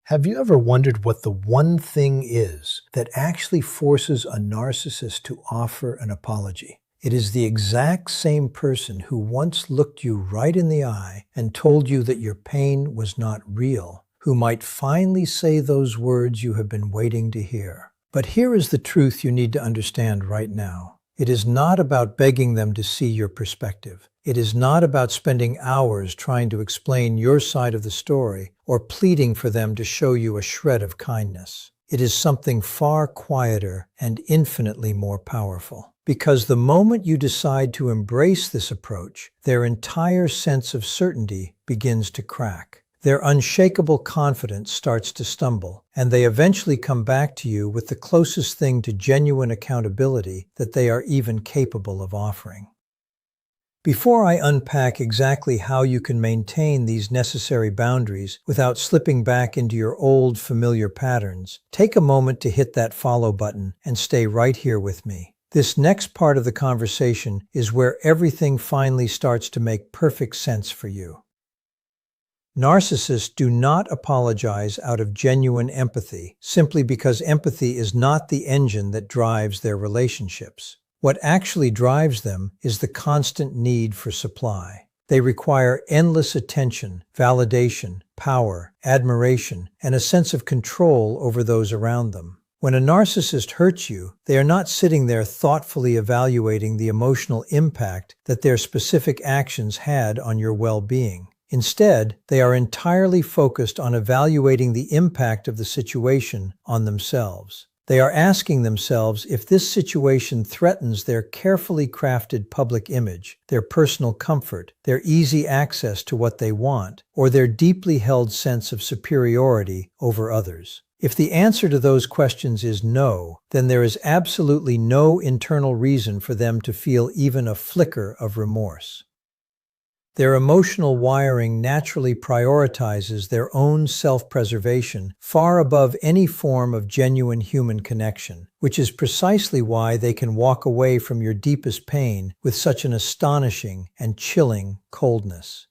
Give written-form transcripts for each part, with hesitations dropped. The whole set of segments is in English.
Have you ever wondered what the one thing is that actually forces a narcissist to offer an apology? It is the exact same person who once looked you right in the eye and told you that your pain was not real, who might finally say those words you have been waiting to hear. But here is the truth you need to understand right now. It is not about begging them to see your perspective. It is not about spending hours trying to explain your side of the story or pleading for them to show you a shred of kindness. It is something far quieter and infinitely more powerful. Because the moment you decide to embrace this approach, their entire sense of certainty begins to crack. Their unshakable confidence starts to stumble, and they eventually come back to you with the closest thing to genuine accountability that they are even capable of offering. Before I unpack exactly how you can maintain these necessary boundaries without slipping back into your old familiar patterns, take a moment to hit that follow button and stay right here with me. This next part of the conversation is where everything finally starts to make perfect sense for you. Narcissists do not apologize out of genuine empathy, simply because empathy is not the engine that drives their relationships. What actually drives them is the constant need for supply. They require endless attention, validation, power, admiration, and a sense of control over those around them. When a narcissist hurts you, they are not sitting there thoughtfully evaluating the emotional impact that their specific actions had on your well-being. Instead, they are entirely focused on evaluating the impact of the situation on themselves. They are asking themselves if this situation threatens their carefully crafted public image, their personal comfort, their easy access to what they want, or their deeply held sense of superiority over others. If the answer to those questions is no, then there is absolutely no internal reason for them to feel even a flicker of remorse. Their emotional wiring naturally prioritizes their own self-preservation far above any form of genuine human connection, which is precisely why they can walk away from your deepest pain with such an astonishing and chilling coldness.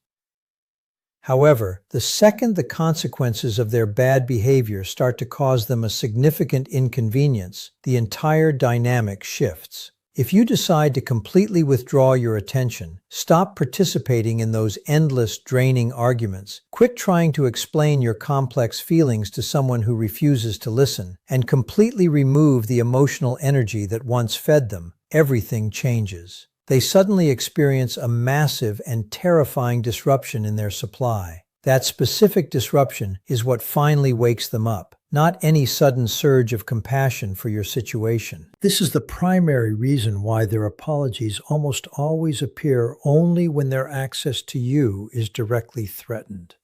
However, the second the consequences of their bad behavior start to cause them a significant inconvenience, the entire dynamic shifts. If you decide to completely withdraw your attention, stop participating in those endless, draining arguments, quit trying to explain your complex feelings to someone who refuses to listen, and completely remove the emotional energy that once fed them, everything changes. They suddenly experience a massive and terrifying disruption in their supply. That specific disruption is what finally wakes them up, not any sudden surge of compassion for your situation. This is the primary reason why their apologies almost always appear only when their access to you is directly threatened.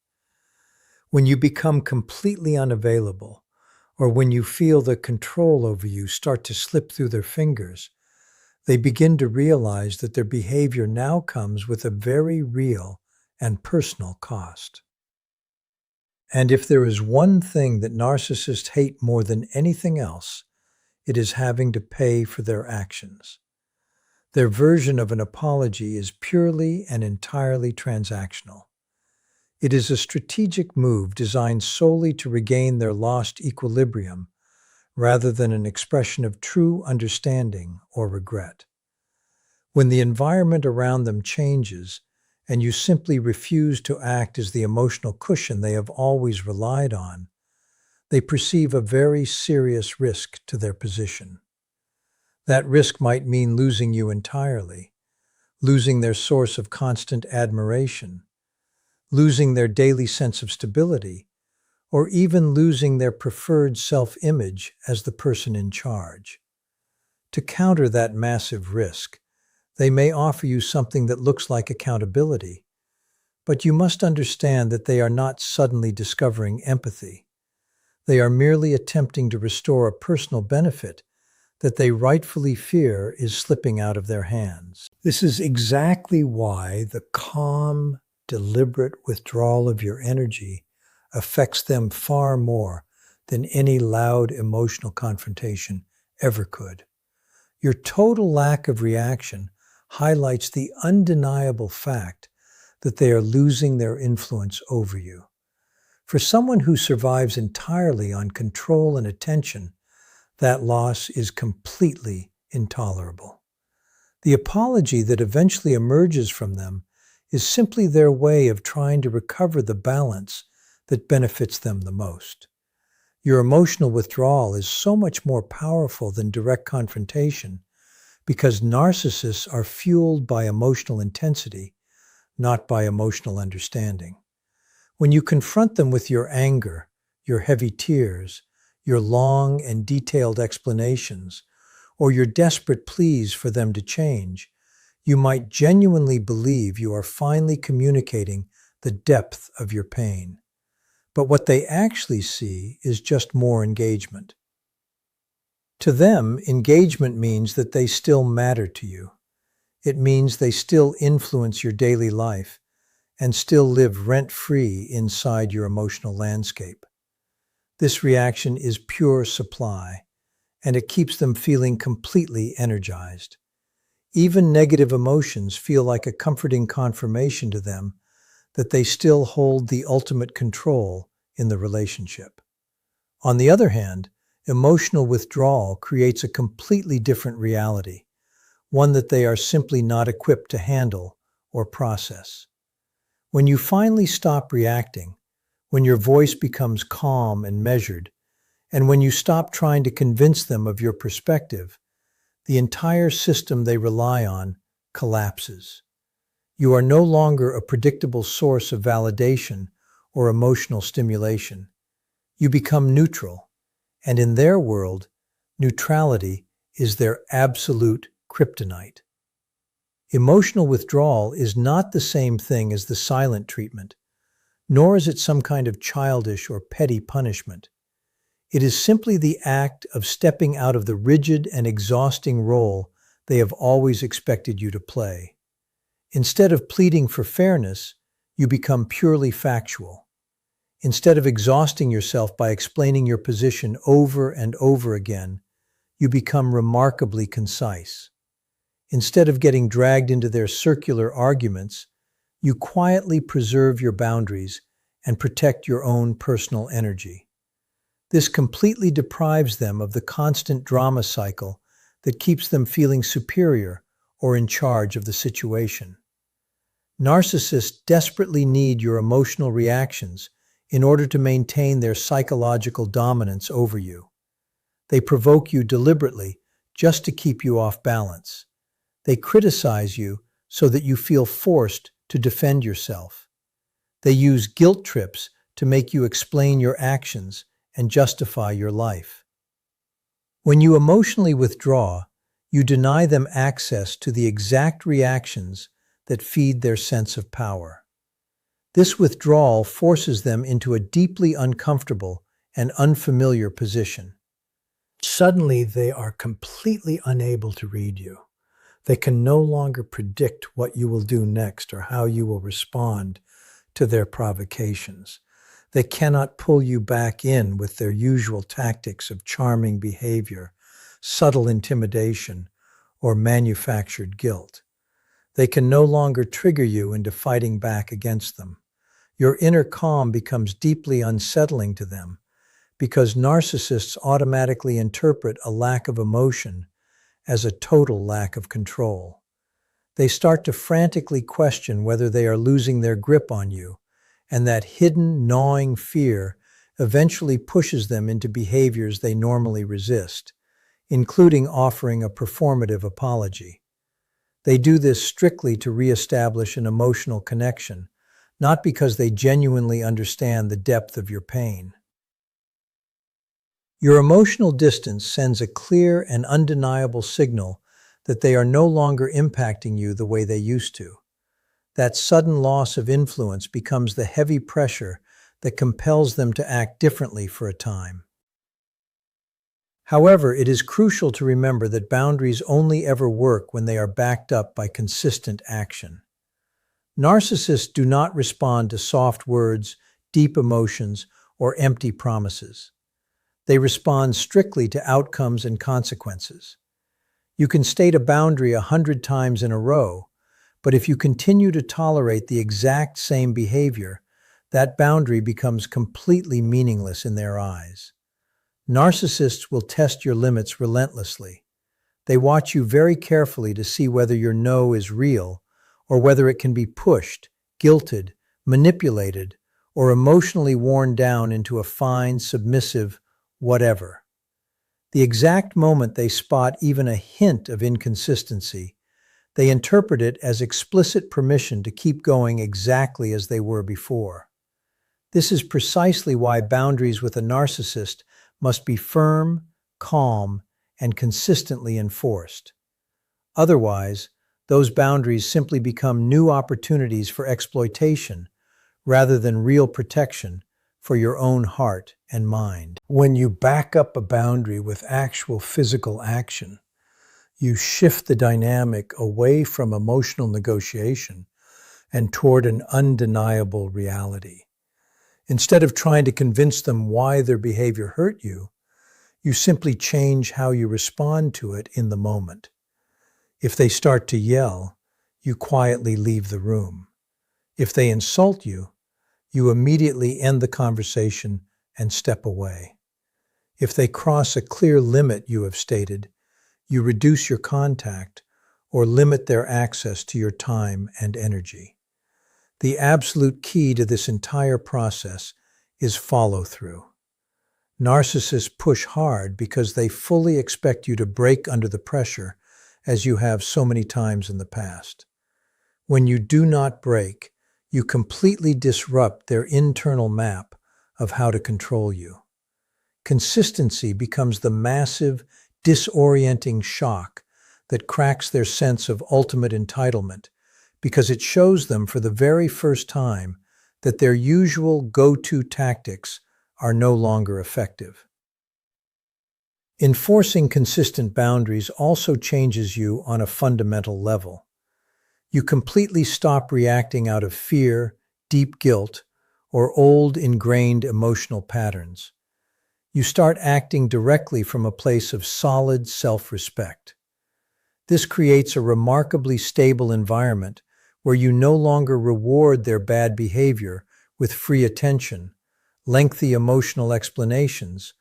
When you become completely unavailable, or when you feel the control over you start to slip through their fingers, they begin to realize that their behavior now comes with a very real and personal cost. And if there is one thing that narcissists hate more than anything else, it is having to pay for their actions. Their version of an apology is purely and entirely transactional. It is a strategic move designed solely to regain their lost equilibrium, rather than an expression of true understanding or regret. When the environment around them changes, and you simply refuse to act as the emotional cushion they have always relied on, they perceive a very serious risk to their position. That risk might mean losing you entirely, losing their source of constant admiration, losing their daily sense of stability, or even losing their preferred self-image as the person in charge. To counter that massive risk, they may offer you something that looks like accountability, but you must understand that they are not suddenly discovering empathy. They are merely attempting to restore a personal benefit that they rightfully fear is slipping out of their hands. This is exactly why the calm, deliberate withdrawal of your energy affects them far more than any loud emotional confrontation ever could. Your total lack of reaction highlights the undeniable fact that they are losing their influence over you. For someone who survives entirely on control and attention, that loss is completely intolerable. The apology that eventually emerges from them is simply their way of trying to recover the balance that benefits them the most. Your emotional withdrawal is so much more powerful than direct confrontation because narcissists are fueled by emotional intensity, not by emotional understanding. When you confront them with your anger, your heavy tears, your long and detailed explanations, or your desperate pleas for them to change, you might genuinely believe you are finally communicating the depth of your pain. But what they actually see is just more engagement. To them, engagement means that they still matter to you. It means they still influence your daily life and still live rent-free inside your emotional landscape. This reaction is pure supply, and it keeps them feeling completely energized. Even negative emotions feel like a comforting confirmation to them that they still hold the ultimate control in the relationship. On the other hand, emotional withdrawal creates a completely different reality, one that they are simply not equipped to handle or process. When you finally stop reacting, when your voice becomes calm and measured, and when you stop trying to convince them of your perspective, the entire system they rely on collapses. You are no longer a predictable source of validation or emotional stimulation. You become neutral, and in their world, neutrality is their absolute kryptonite. Emotional withdrawal is not the same thing as the silent treatment, nor is it some kind of childish or petty punishment. It is simply the act of stepping out of the rigid and exhausting role they have always expected you to play. Instead of pleading for fairness, you become purely factual. Instead of exhausting yourself by explaining your position over and over again, you become remarkably concise. Instead of getting dragged into their circular arguments, you quietly preserve your boundaries and protect your own personal energy. This completely deprives them of the constant drama cycle that keeps them feeling superior or in charge of the situation. Narcissists desperately need your emotional reactions in order to maintain their psychological dominance over you. They provoke you deliberately just to keep you off balance. They criticize you so that you feel forced to defend yourself. They use guilt trips to make you explain your actions and justify your life. When you emotionally withdraw, you deny them access to the exact reactions that feed their sense of power. This withdrawal forces them into a deeply uncomfortable and unfamiliar position. Suddenly, they are completely unable to read you. They can no longer predict what you will do next or how you will respond to their provocations. They cannot pull you back in with their usual tactics of charming behavior, subtle intimidation, or manufactured guilt. They can no longer trigger you into fighting back against them. Your inner calm becomes deeply unsettling to them because narcissists automatically interpret a lack of emotion as a total lack of control. They start to frantically question whether they are losing their grip on you, and that hidden, gnawing fear eventually pushes them into behaviors they normally resist, including offering a performative apology. They do this strictly to reestablish an emotional connection, not because they genuinely understand the depth of your pain. Your emotional distance sends a clear and undeniable signal that they are no longer impacting you the way they used to. That sudden loss of influence becomes the heavy pressure that compels them to act differently for a time. However, it is crucial to remember that boundaries only ever work when they are backed up by consistent action. Narcissists do not respond to soft words, deep emotions, or empty promises. They respond strictly to outcomes and consequences. You can state a boundary 100 times in a row, but if you continue to tolerate the exact same behavior, that boundary becomes completely meaningless in their eyes. Narcissists will test your limits relentlessly. They watch you very carefully to see whether your no is real or whether it can be pushed, guilted, manipulated, or emotionally worn down into a fine, submissive whatever. The exact moment they spot even a hint of inconsistency, they interpret it as explicit permission to keep going exactly as they were before. This is precisely why boundaries with a narcissist must be firm, calm, and consistently enforced. Otherwise, those boundaries simply become new opportunities for exploitation rather than real protection for your own heart and mind. When you back up a boundary with actual physical action, you shift the dynamic away from emotional negotiation and toward an undeniable reality. Instead of trying to convince them why their behavior hurt you, you simply change how you respond to it in the moment. If they start to yell, you quietly leave the room. If they insult you, you immediately end the conversation and step away. If they cross a clear limit you have stated, you reduce your contact or limit their access to your time and energy. The absolute key to this entire process is follow-through. Narcissists push hard because they fully expect you to break under the pressure, as you have so many times in the past. When you do not break, you completely disrupt their internal map of how to control you. Consistency becomes the massive, disorienting shock that cracks their sense of ultimate entitlement, because it shows them for the very first time that their usual go-to tactics are no longer effective. Enforcing consistent boundaries also changes you on a fundamental level. You completely stop reacting out of fear, deep guilt, or old ingrained emotional patterns. You start acting directly from a place of solid self-respect. This creates a remarkably stable environment where you no longer reward their bad behavior with free attention, lengthy emotional explanations,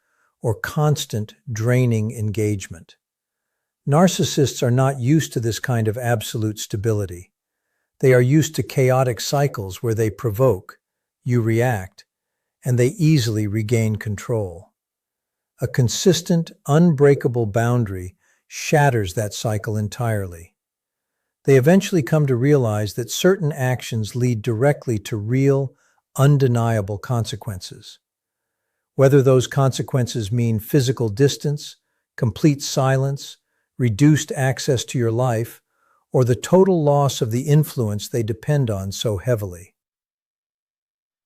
or constant, draining engagement. Narcissists are not used to this kind of absolute stability. They are used to chaotic cycles where they provoke, you react, and they easily regain control. A consistent, unbreakable boundary shatters that cycle entirely. They eventually come to realize that certain actions lead directly to real, undeniable consequences. Whether those consequences mean physical distance, complete silence, reduced access to your life, or the total loss of the influence they depend on so heavily.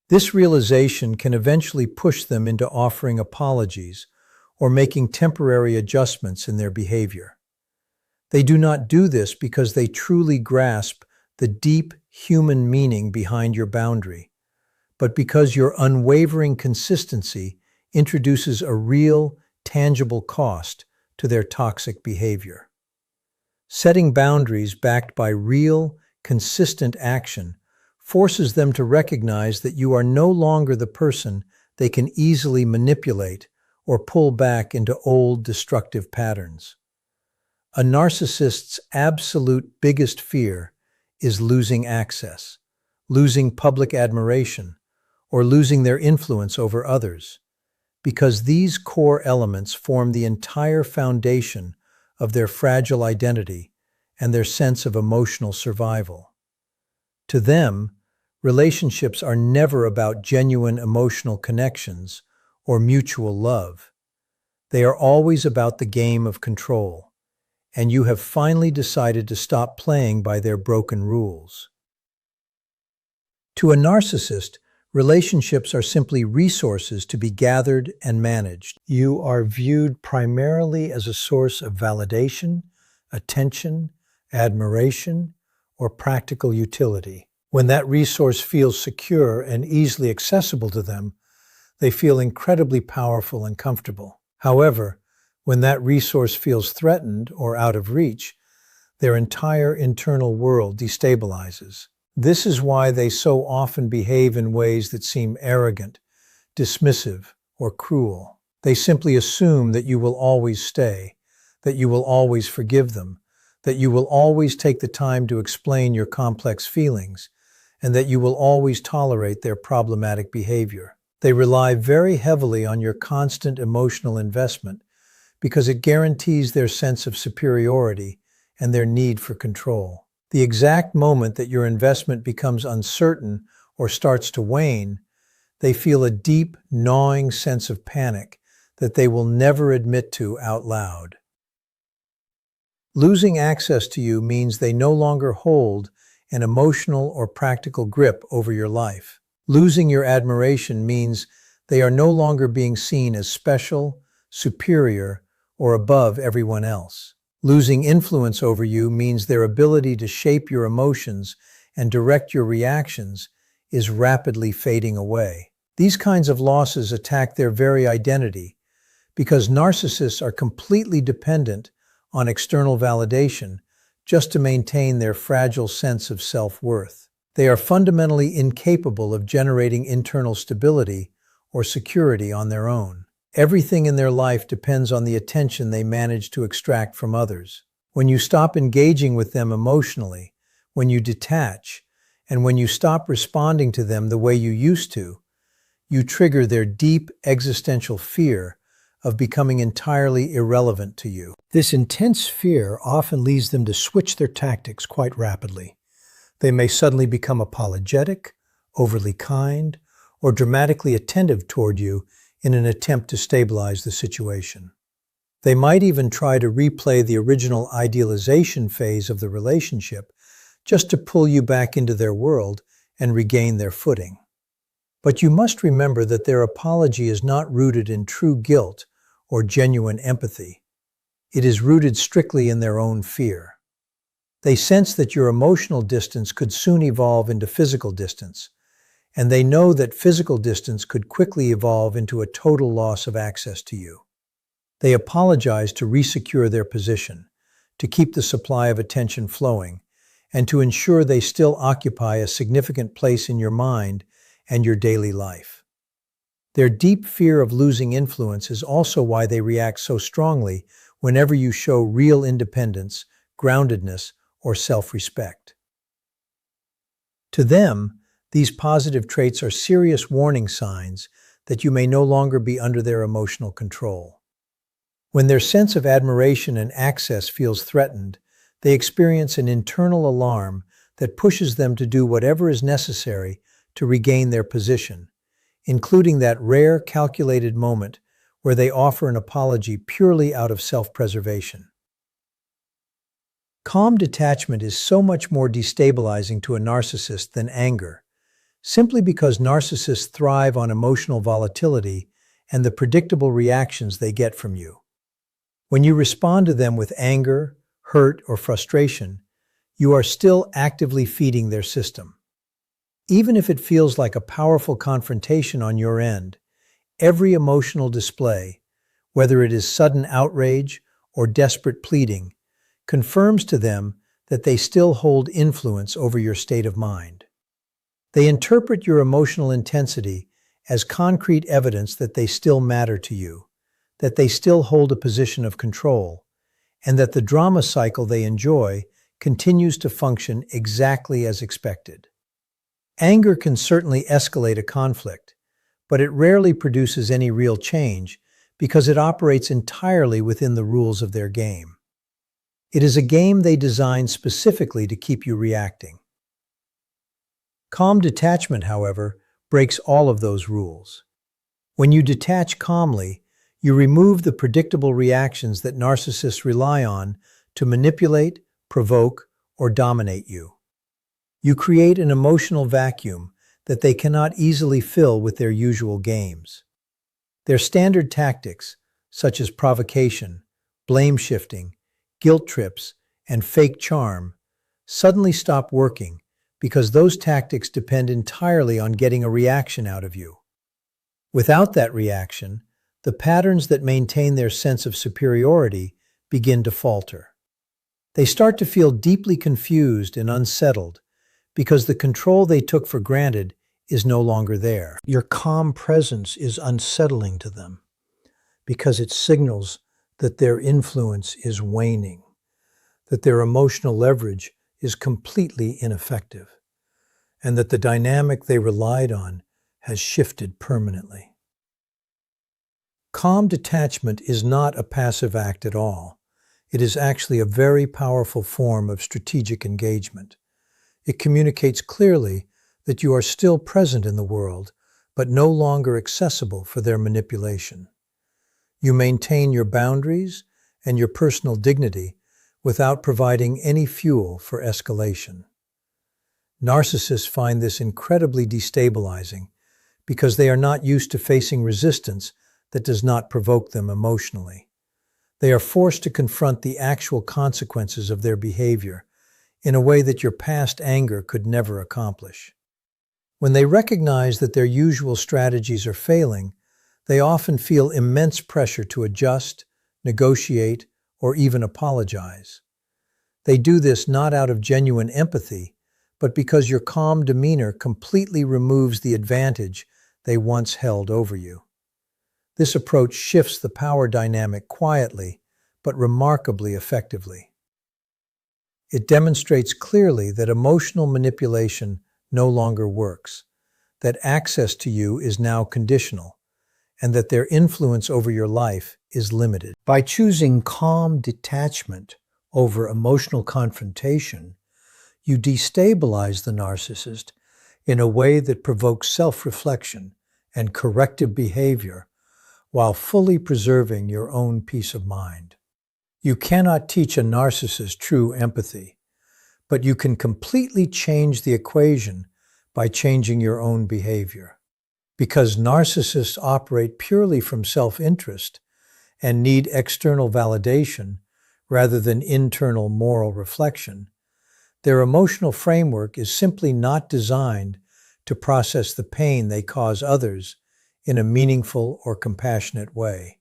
This realization can eventually push them into offering apologies or making temporary adjustments in their behavior. They do not do this because they truly grasp the deep human meaning behind your boundary, but because your unwavering consistency introduces a real, tangible cost to their toxic behavior. Setting boundaries backed by real, consistent action forces them to recognize that you are no longer the person they can easily manipulate or pull back into old, destructive patterns. A narcissist's absolute biggest fear is losing access, losing public admiration, or losing their influence over others, because these core elements form the entire foundation of their fragile identity and their sense of emotional survival. To them, relationships are never about genuine emotional connections or mutual love. They are always about the game of control, and you have finally decided to stop playing by their broken rules. To a narcissist, relationships are simply resources to be gathered and managed. You are viewed primarily as a source of validation, attention, admiration, or practical utility. When that resource feels secure and easily accessible to them, they feel incredibly powerful and comfortable. However, when that resource feels threatened or out of reach, their entire internal world destabilizes. This is why they so often behave in ways that seem arrogant, dismissive, or cruel. They simply assume that you will always stay, that you will always forgive them, that you will always take the time to explain your complex feelings, and that you will always tolerate their problematic behavior. They rely very heavily on your constant emotional investment because it guarantees their sense of superiority and their need for control. The exact moment that your investment becomes uncertain or starts to wane, they feel a deep, gnawing sense of panic that they will never admit to out loud. Losing access to you means they no longer hold an emotional or practical grip over your life. Losing your admiration means they are no longer being seen as special, superior, or above everyone else. Losing influence over you means their ability to shape your emotions and direct your reactions is rapidly fading away. These kinds of losses attack their very identity because narcissists are completely dependent on external validation just to maintain their fragile sense of self-worth. They are fundamentally incapable of generating internal stability or security on their own. Everything in their life depends on the attention they manage to extract from others. When you stop engaging with them emotionally, when you detach, and when you stop responding to them the way you used to, you trigger their deep existential fear of becoming entirely irrelevant to you. This intense fear often leads them to switch their tactics quite rapidly. They may suddenly become apologetic, overly kind, or dramatically attentive toward you in an attempt to stabilize the situation. They might even try to replay the original idealization phase of the relationship just to pull you back into their world and regain their footing. But you must remember that their apology is not rooted in true guilt or genuine empathy. It is rooted strictly in their own fear. They sense that your emotional distance could soon evolve into physical distance, and they know that physical distance could quickly evolve into a total loss of access to you. They apologize to resecure their position, to keep the supply of attention flowing, and to ensure they still occupy a significant place in your mind and your daily life. Their deep fear of losing influence is also why they react so strongly whenever you show real independence, groundedness, or self-respect. To them, these positive traits are serious warning signs that you may no longer be under their emotional control. When their sense of admiration and access feels threatened, they experience an internal alarm that pushes them to do whatever is necessary to regain their position, including that rare, calculated moment where they offer an apology purely out of self-preservation. Calm detachment is so much more destabilizing to a narcissist than anger, simply because narcissists thrive on emotional volatility and the predictable reactions they get from you. When you respond to them with anger, hurt, or frustration, you are still actively feeding their system. Even if it feels like a powerful confrontation on your end, every emotional display, whether it is sudden outrage or desperate pleading, confirms to them that they still hold influence over your state of mind. They interpret your emotional intensity as concrete evidence that they still matter to you, that they still hold a position of control, and that the drama cycle they enjoy continues to function exactly as expected. Anger can certainly escalate a conflict, but it rarely produces any real change because it operates entirely within the rules of their game. It is a game they designed specifically to keep you reacting. Calm detachment, however, breaks all of those rules. When you detach calmly, you remove the predictable reactions that narcissists rely on to manipulate, provoke, or dominate you. You create an emotional vacuum that they cannot easily fill with their usual games. Their standard tactics, such as provocation, blame shifting, guilt trips, and fake charm, suddenly stop working because those tactics depend entirely on getting a reaction out of you. Without that reaction, the patterns that maintain their sense of superiority begin to falter. They start to feel deeply confused and unsettled because the control they took for granted is no longer there. Your calm presence is unsettling to them because it signals that their influence is waning, that their emotional leverage is completely ineffective, and that the dynamic they relied on has shifted permanently. Calm detachment is not a passive act at all. It is actually a very powerful form of strategic engagement. It communicates clearly that you are still present in the world, but no longer accessible for their manipulation. You maintain your boundaries and your personal dignity without providing any fuel for escalation. Narcissists find this incredibly destabilizing because they are not used to facing resistance that does not provoke them emotionally. They are forced to confront the actual consequences of their behavior in a way that your past anger could never accomplish. When they recognize that their usual strategies are failing, they often feel immense pressure to adjust, negotiate, or even apologize. They do this not out of genuine empathy, but because your calm demeanor completely removes the advantage they once held over you. This approach shifts the power dynamic quietly, but remarkably effectively. It demonstrates clearly that emotional manipulation no longer works, that access to you is now conditional, and that their influence over your life is limited. By choosing calm detachment over emotional confrontation, you destabilize the narcissist in a way that provokes self-reflection and corrective behavior while fully preserving your own peace of mind. You cannot teach a narcissist true empathy, but you can completely change the equation by changing your own behavior. Because narcissists operate purely from self-interest and need external validation rather than internal moral reflection, their emotional framework is simply not designed to process the pain they cause others in a meaningful or compassionate way.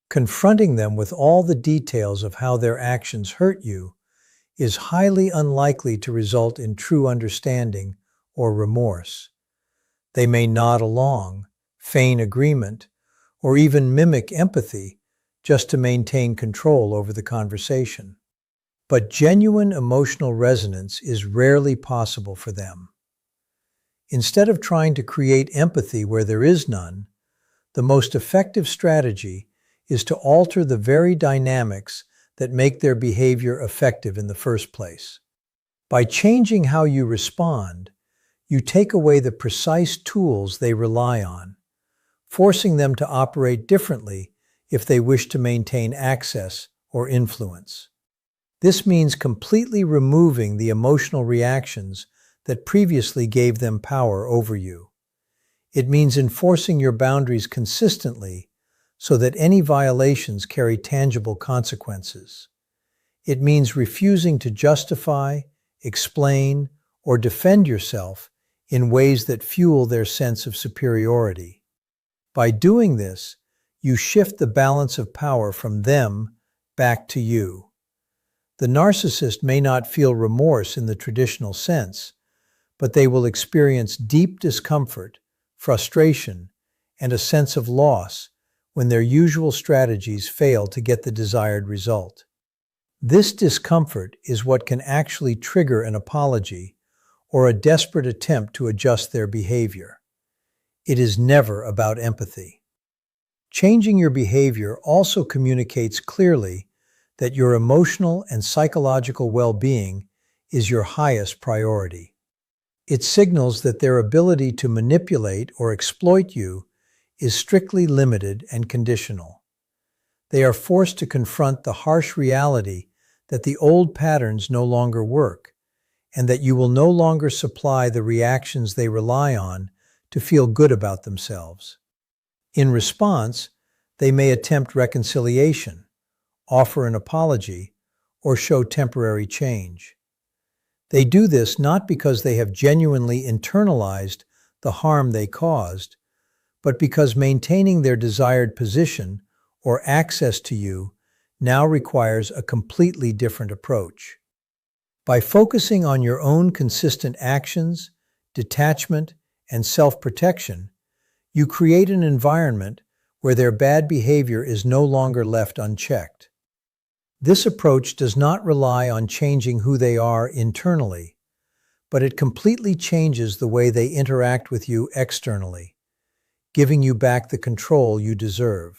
Confronting them with all the details of how their actions hurt you is highly unlikely to result in true understanding or remorse. They may nod along, feign agreement, or even mimic empathy just to maintain control over the conversation. But genuine emotional resonance is rarely possible for them. Instead of trying to create empathy where there is none, the most effective strategy is to alter the very dynamics that make their behavior effective in the first place. By changing how you respond, you take away the precise tools they rely on, forcing them to operate differently if they wish to maintain access or influence. This means completely removing the emotional reactions that previously gave them power over you. It means enforcing your boundaries consistently so that any violations carry tangible consequences. It means refusing to justify, explain, or defend yourself in ways that fuel their sense of superiority. By doing this, you shift the balance of power from them back to you. The narcissist may not feel remorse in the traditional sense, but they will experience deep discomfort, frustration, and a sense of loss when their usual strategies fail to get the desired result. This discomfort is what can actually trigger an apology or a desperate attempt to adjust their behavior. It is never about empathy. Changing your behavior also communicates clearly that your emotional and psychological well-being is your highest priority. It signals that their ability to manipulate or exploit you is strictly limited and conditional. They are forced to confront the harsh reality that the old patterns no longer work, and that you will no longer supply the reactions they rely on to feel good about themselves. In response, they may attempt reconciliation, offer an apology, or show temporary change. They do this not because they have genuinely internalized the harm they caused, but because maintaining their desired position or access to you now requires a completely different approach. By focusing on your own consistent actions, detachment, and self-protection, you create an environment where their bad behavior is no longer left unchecked. This approach does not rely on changing who they are internally, but it completely changes the way they interact with you externally, giving you back the control you deserve.